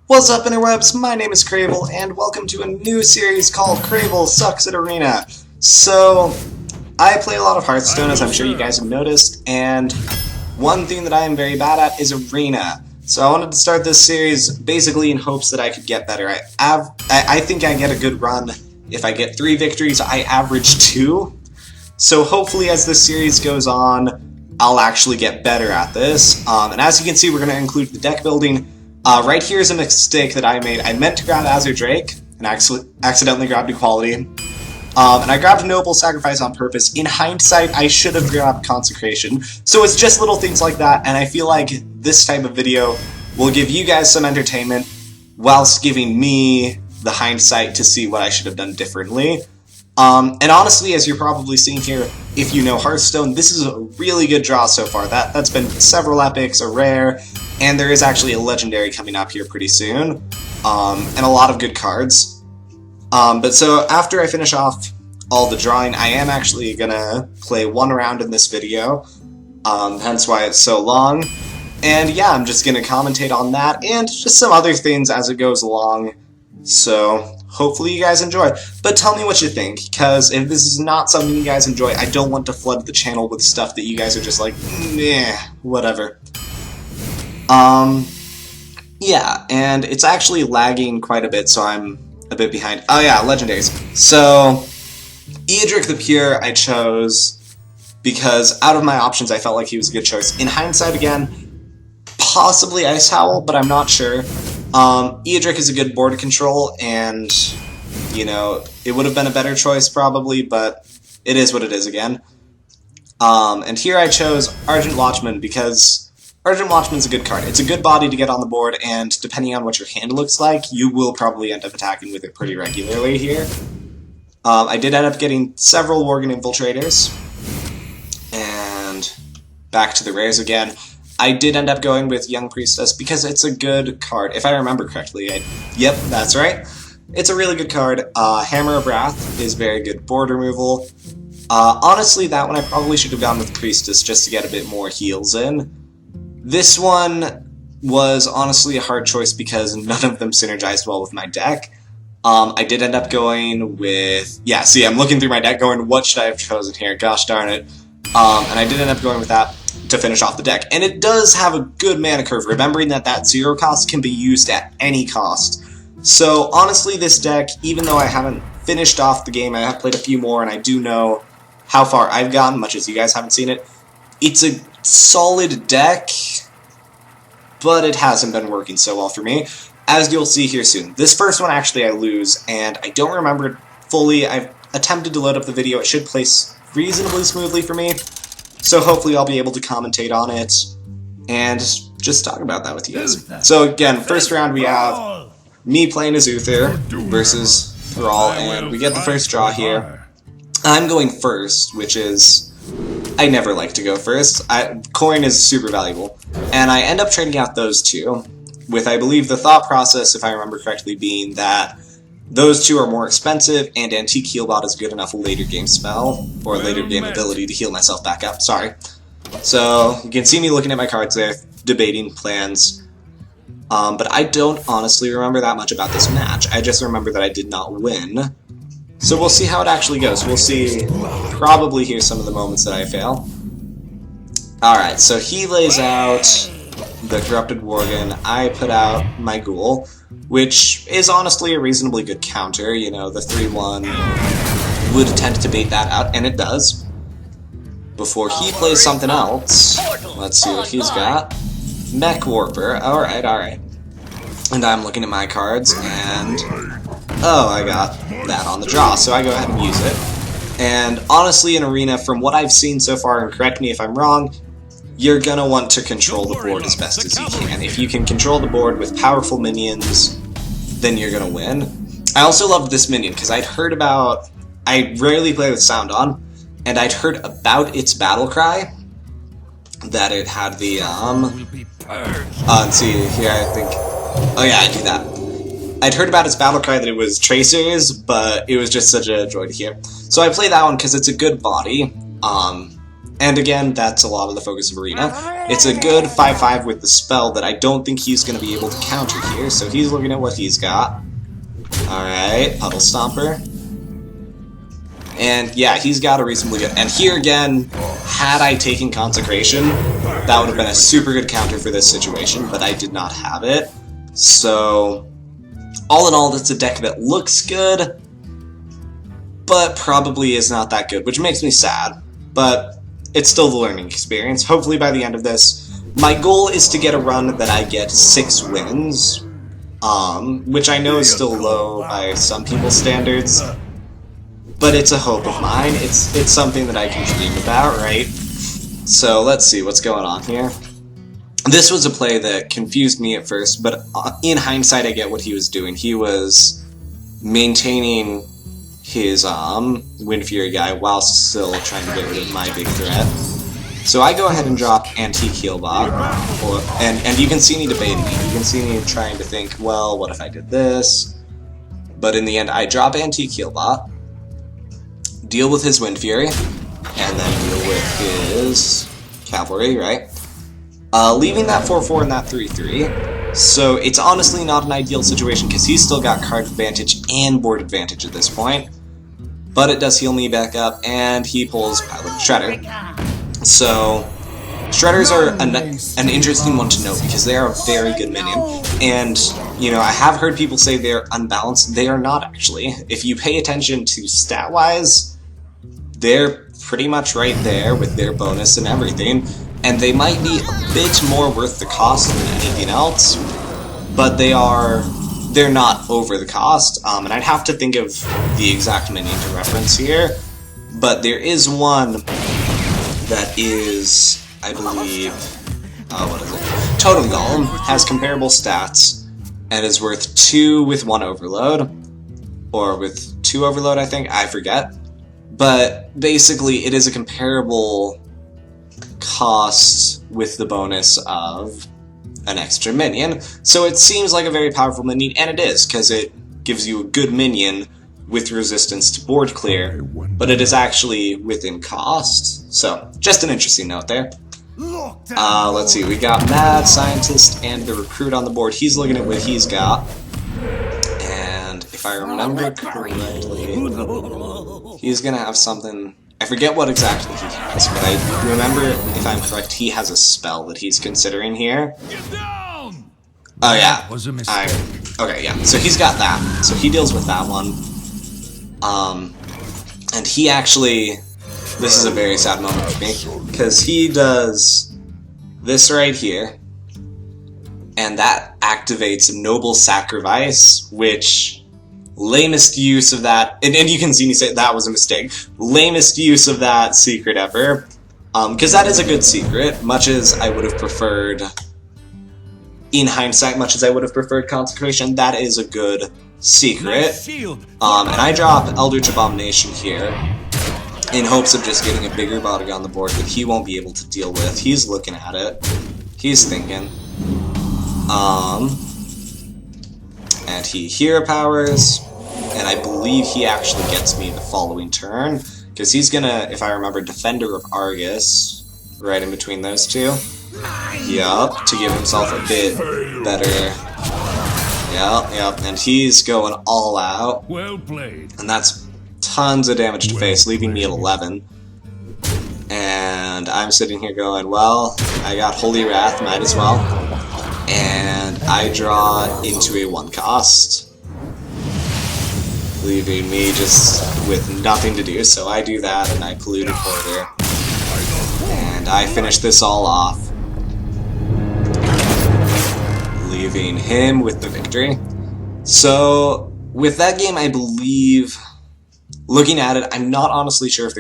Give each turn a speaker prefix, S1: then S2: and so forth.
S1: What's up, interwebs? My name is Cravol, and welcome to a new series called Cravol Sucks at Arena. So, I play a lot of Hearthstone, as I'm sure you guys have noticed, and one thing that I am very bad at is Arena. So I wanted to start this series basically in hopes that I could get better. I think I get a good run. If I get 3 victories, I average 2. So hopefully as this series goes on, I'll actually get better at this. And as you can see, we're going to include the deck building. Right here is a mistake that I made. I meant to grab Azure Drake, and accidentally grabbed Equality. And I grabbed Noble Sacrifice on purpose. In hindsight, I should have grabbed Consecration. So it's just little things like that, and I feel like this type of video will give you guys some entertainment, whilst giving me the hindsight to see what I should have done differently. And honestly, as you're probably seeing here, if you know Hearthstone, this is a really good draw so far. That's been several epics, a rare, and there is actually a legendary coming up here pretty soon, and a lot of good cards. But so after I finish off all the drawing, I am actually gonna play one round in this video, hence why it's so long. And yeah, I'm just gonna commentate on that and just some other things as it goes along. So hopefully you guys enjoy. But tell me what you think, because if this is not something you guys enjoy, I don't want to flood the channel with stuff that you guys are just like, meh, whatever. Yeah, and it's actually lagging quite a bit, so I'm a bit behind. Oh yeah, legendaries. So, Eodric the Pure I chose because out of my options I felt like he was a good choice. In hindsight again, possibly Ice Howl, but I'm not sure. Eodric is a good board control, and, you know, it would have been a better choice probably, but it is what it is again. And here I chose Argent Watchman because Argent Watchman's a good card. It's a good body to get on the board, and depending on what your hand looks like, you will probably end up attacking with it pretty regularly here. I did end up getting several Worgen Infiltrators, and back to the rares again. I did end up going with Young Priestess because it's a good card. If I remember correctly, yep, that's right. It's a really good card. Hammer of Wrath is very good board removal. Honestly, that one I probably should have gone with Priestess just to get a bit more heals in. This one was honestly a hard choice because none of them synergized well with my deck. I did end up going with... Yeah, see, I'm looking through my deck going, what should I have chosen here? Gosh darn it. And I did end up going with that to finish off the deck. And it does have a good mana curve, remembering that 0 cost can be used at any cost. So, honestly, this deck, even though I haven't finished off the game, I have played a few more, and I do know how far I've gotten, much as you guys haven't seen it. It's a solid deck, but it hasn't been working so well for me, as you'll see here soon. This first one, actually, I lose, and I don't remember it fully. I've attempted to load up the video. It should play reasonably smoothly for me, so hopefully I'll be able to commentate on it and just talk about that with you guys. So again, first round we have me playing as Uther versus Thrall, and we get the first draw here. I'm going first, which is... I never like to go first. Coin is super valuable. And I end up trading out those two, with I believe the thought process, if I remember correctly, being that those two are more expensive, and Antique Healbot is good enough later game spell, or later game ability to heal myself back up, sorry. So, you can see me looking at my cards there, debating plans. But I don't honestly remember that much about this match. I just remember that I did not win. So we'll see how it actually goes. We'll see, probably hear some of the moments that I fail. Alright, so he lays out the Corrupted Worgen. I put out my Ghoul, which is honestly a reasonably good counter. You know, the 3-1 would tend to bait that out, and it does. Before he plays something else, let's see what he's got. Mech Warper, alright, alright. And I'm looking at my cards, and... oh, I got that on the draw, so I go ahead and use it. And honestly, in Arena, from what I've seen so far, and correct me if I'm wrong, you're gonna want to control the board as best as you can. If you can control the board with powerful minions, then you're gonna win. I also loved this minion, because I'd heard about... I rarely play with sound on, and I'd heard about its battle cry, that it had the, let's see, here I think... oh yeah, I do that. I'd heard about its battle cry that it was Tracers, but it was just such a joy to hear. So I play that one because it's a good body. And again, that's a lot of the focus of Arena. It's a good 5-5 with the spell that I don't think he's going to be able to counter here, so he's looking at what he's got. Alright, Puddle Stomper. And yeah, he's got a reasonably good... And here again, had I taken Consecration, that would have been a super good counter for this situation, but I did not have it. So, all in all, that's a deck that looks good, but probably is not that good, which makes me sad. But it's still the learning experience. Hopefully by the end of this, my goal is to get a run that I get 6 wins, which I know is still low by some people's standards, but it's a hope of mine. It's something that I can dream about, right? So let's see what's going on here. This was a play that confused me at first, but in hindsight I get what he was doing. He was maintaining his Wind Fury guy while still trying to get rid of my big threat. So I go ahead and drop Antique Healbot, and you can see me debating it. You can see me trying to think, well, what if I did this? But in the end, I drop Antique Healbot, deal with his Wind Fury, and then deal with his Cavalry, right? Leaving that 4-4 and that 3-3. So it's honestly not an ideal situation because he's still got card advantage and board advantage at this point. But it does heal me back up, and he pulls Pilot Shredder. So, Shredders are an interesting one to note because they are a very good minion. And, you know, I have heard people say they're unbalanced. They are not, actually. If you pay attention to stat-wise, they're pretty much right there with their bonus and everything. And they might be a bit more worth the cost than anything else, but they're not over the cost, and I'd have to think of the exact minion to reference here, but there is one that is, I believe, what is it? Totem Golem has comparable stats, and is worth 2 with 1 Overload, or with 2 Overload, I think, I forget, but basically it is a comparable cost with the bonus of an extra minion, so it seems like a very powerful minion, and it is, because it gives you a good minion with resistance to board clear, but it is actually within cost, so just an interesting note there. Let's see, we got Mad Scientist and the Recruit on the board. He's looking at what he's got, and if I remember correctly, he's gonna have something... I forget what exactly he has, but I remember, if I'm correct, he has a spell that he's considering here. Oh yeah, okay, yeah, so he's got that, so he deals with that one. And he actually, this is a very sad moment for me, because he does this right here, and that activates Noble Sacrifice, which... lamest use of that, and you can see me say that was a mistake, lamest use of that secret ever, because that is a good secret, much as I would have preferred, in hindsight, much as I would have preferred Consecration, that is a good secret, and I drop Eldritch Abomination here, in hopes of just getting a bigger body on the board that he won't be able to deal with. He's looking at it, he's thinking, and he hero powers, and I believe he actually gets me the following turn, because he's gonna, if I remember, Defender of Argus, right in between those two. Yup, to give himself a bit better. Yep, and he's going all out. Well played. And that's tons of damage to face, leaving me at 11. And I'm sitting here going, well, I got Holy Wrath, might as well. And I draw into a 1-cost, leaving me just with nothing to do, so I do that and I Polluted Hoarder. And I finish this all off, leaving him with the victory. So, with that game, I believe, looking at it, I'm not honestly sure if